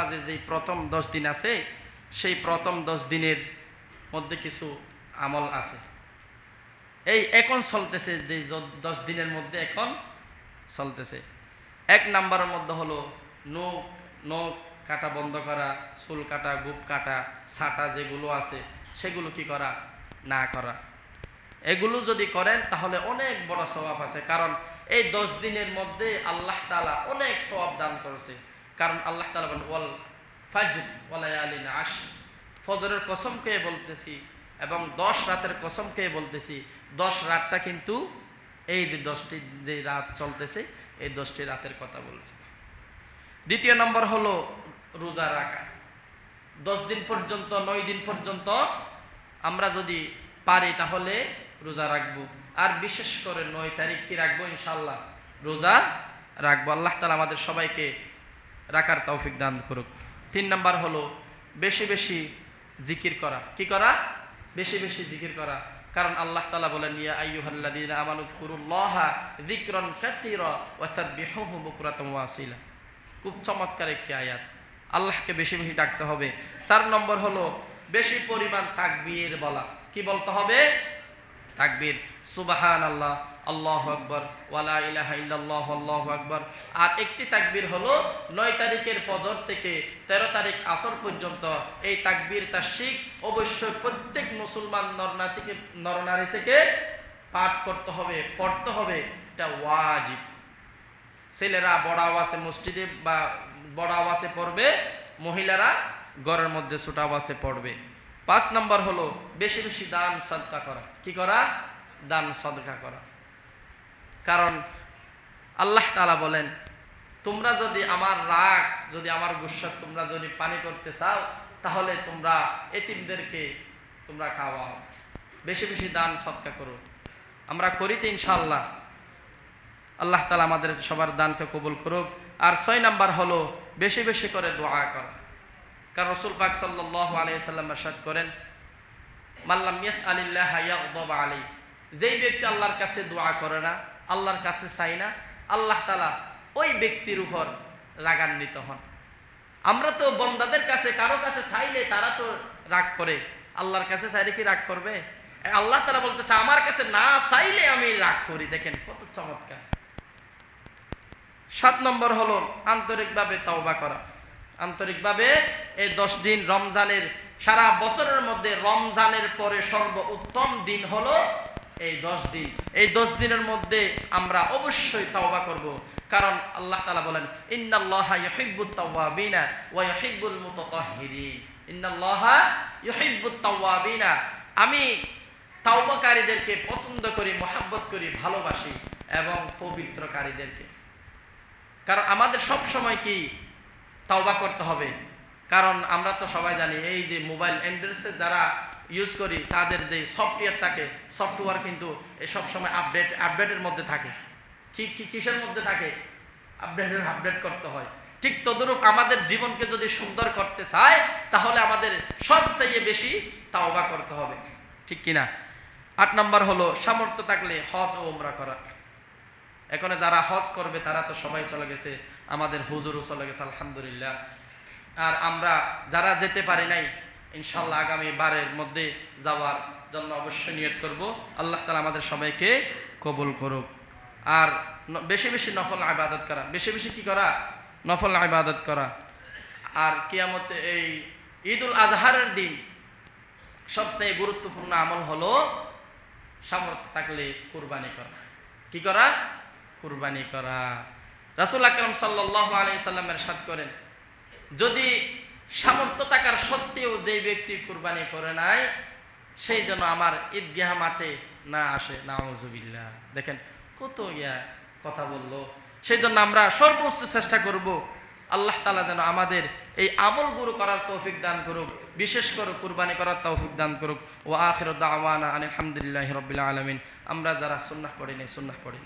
মাঝে যেই প্রথম 10 দিন আছে সেই প্রথম 10 দিনের মধ্যে কিছু আমল আছে। এই এখন চলতেছে যে 10 দিনের মধ্যে এখন চলতেছে। 1 নাম্বারের মধ্যে হলো নখ কাটা বন্ধ করা, চুল কাটা, গোঁফ কাটা, ছাটা যেগুলো আছে সেগুলো কি করা, না করা। এগুলো যদি করেন তাহলে অনেক বড় সওয়াব আছে। কারণ এই 10 দিনের মধ্যে আল্লাহ তাআলা অনেক সওয়াব দান করেছে। কারণ আল্লাহ তাআলা বলেন ওয়াল ফাজর ওয়া লায়ালিন আশর, ফজরের কসম খেয়ে বলতেছি এবং 10 রাতের কসম খেয়ে বলতেছি, 10 রাতটা কিন্তু এই যে 10টি যে রাত চলতেছে এই 10টি রাতের কথা বলছে। দ্বিতীয় নম্বর হলো রোজা রাখা। 10 দিন পর্যন্ত 9 দিন পর্যন্ত আমরা যদি পারি তাহলে রোজা রাখবো। আর বিশেষ করে 9 তারিখ কি রাখবো, ইনশাআল্লাহ রোজা রাখবো। আল্লাহ তাআলা আমাদের সবাইকে রাখার তৌফিক দান করুক। 3 নাম্বার হলো বেশি বেশি জিকির করা। কি করা? বেশি বেশি জিকির করা। কারণ আল্লাহ তাআলা বলেন ইয়া আইয়ুহাল্লাযীনা আমানু যকুরুল্লাহা যিকরান কাসীরা ওয়াসাব্বিহুহু বুকরাতাম ওয়া আসীলা। খুব চমৎকার একটি আয়াত। আল্লাহকে বেশি বেশি ডাকতে হবে। 4 নম্বর হলো বেশি পরিমাণ তাকবীর বলা। কি বলতে হবে? তাকবীর, সুবহানাল্লাহ, আল্লাহু আকবার, ওয়া লা ইলাহা ইল্লাল্লাহ, আল্লাহু আকবার। আর একটি তাকবীর হলো 9 তারিখের ফজর থেকে 13 তারিখ আসর পর্যন্ত এই তাকবীর তাশরিক অবশ্যই প্রত্যেক মুসলমান নরনারী থেকে পাঠ করতে হবে, পড়তে হবে। এটা ওয়াজিব। ছেলেরা বড় আওয়াজে মসজিদে বা বড় আওয়াজে পড়বে, মহিলারা ঘরের মধ্যে ছোট আওয়াজে পড়বে। 5 নম্বর হলো বেশি বেশি দান সদকা করা। কি করা? দান সদকা করা। কারণ আল্লাহ তাআলা বলেন তোমরা যদি আমার রাগ, যদি আমার গুসা তোমরা যদি পানি করতে চাও তাহলে তোমরা এতিমদেরকে তোমরা খাওয়াও, বেশি বেশি দান সদকা করো। আমরা করিতে ইনশাআল্লাহ আল্লাহ তাআলা আমাদের সবার দানকে কবুল করুক। আর 6 নাম্বার হলো বেশি বেশি করে দোয়া করা। কারণ রাসূল পাক সাল্লাল্লাহু আলাইহি ওয়াসাল্লাম ইরশাদ করেন মাল্লাম ইয়াসআলিল্লাহ ইয়াগদাব আলাইহি, যেই ব্যক্তি আল্লাহর কাছে দোয়া করে না, আল্লাহর কাছে চায় না, আল্লাহ তাআলা ওই ব্যক্তির উপর রাগান্বিত হন। আমরা তো বান্দাদের কাছে কারো কাছে চাইলে তারা তো রাগ করে, আল্লাহর কাছে চাইলে কি রাগ করবে? আল্লাহ তাআলা বলতেছে আমার কাছে না চাইলে আমি রাগ করি। দেখেন কত চমৎকার। 7 নম্বর হলো আন্তরিকভাবে তওবা করা। আন্তরিকভাবে এই 10 দিন রমজানের, সারা বছরের মধ্যে রমজানের পরে সর্বোত্তম দিন হলো এই 10 দিন। এই 10 দিনের মধ্যে আমরা অবশ্যই তওবা করব। কারণ আল্লাহ তাআলা বলেন ইন্নাল্লাহা ইউহিব্বুত তাওয়াবিনা ওয়া ইউহিব্বুল মুতাতাহহিরিন। ইন্নাল্লাহা ইউহিব্বুত তাওয়াবিনা, আমি তাওবাকারীদেরকে পছন্দ করি, মহব্বত করি, ভালোবাসি এবং পবিত্রকারীদেরকে। কারণ আমাদের সব সময় কি তাওবা করতে হবে। কারণ আমরা তো সবাই জানি এই যে মোবাইল অ্যান্ড্রয়েডে যারা ইউজ করি তাদের যে সফটওয়্যার থাকে, সফটওয়্যার কিন্তু সব সময় আপডেটের মধ্যে থাকে। কিসের মধ্যে থাকে? আপডেট করতে হয়। ঠিক তদ্রূপ আমাদের জীবনকে যদি সুন্দর করতে চায় তাহলে আমাদের সবচেয়ে বেশি তাওবা করতে হবে, ঠিক কিনা? 8 নম্বর হলো সামর্থ্য থাকলে হজ ও উমরা করা। এখন যারা হজ করবে তারা তো সবাই চলে গেছে, আমাদের হুজুরও চলে গেছে আলহামদুলিল্লাহ। আর আমরা যারা যেতে পারি নাই ইনশাআল্লাহ আগামী বারের মধ্যে যাওয়ার জন্য অবশ্যই নিয়ত করব। আল্লাহ তাআলা আমাদের সবাইকে কবুল করুক। আর বেশি বেশি নফল ইবাদত করা। বেশি বেশি কি করা? নফল ইবাদত করা। আর কিয়ামতে এই ঈদুল আজহারের দিন সবচেয়ে গুরুত্বপূর্ণ আমল হলো সামর্থ্য থাকলে কুরবানি করা। কি করা? কুরবানি করা। রাসূল আকরাম সাল্লাল্লাহু আলাইহি সাল্লাম ইরশাদ করেন যদি সামর্থ্য থাকার সত্ত্বেও যেই ব্যক্তি কুরবানি করে নাই সেই যেন আমার ঈদগাহ মাঠে না আসে। নাউযুবিল্লাহ। দেখেন কত কথা বললো। সেই জন্য আমরা সর্বোচ্চ চেষ্টা করব আল্লাহ তাআলা যেন আমাদের এই আমলগুলো করার তৌফিক দান করুক, বিশেষ করে কুরবানি করার তৌফিক দান করুক। ওয়া আখিরু দাওয়ানা আলহামদুলিল্লাহি রাব্বিল আলামিন। আমরা যারা সুন্নাহ পড়ি নাই সুন্নাহ পড়ি।